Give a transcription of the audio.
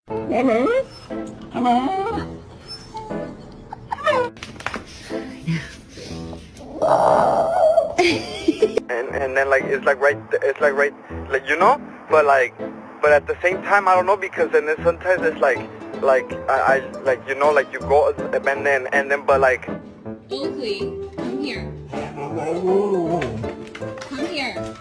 Hello? Hello? And then like it's like right like but at the same time I don't know because then sometimes it's like I like like you go and then but like Oakley, come here. Come here.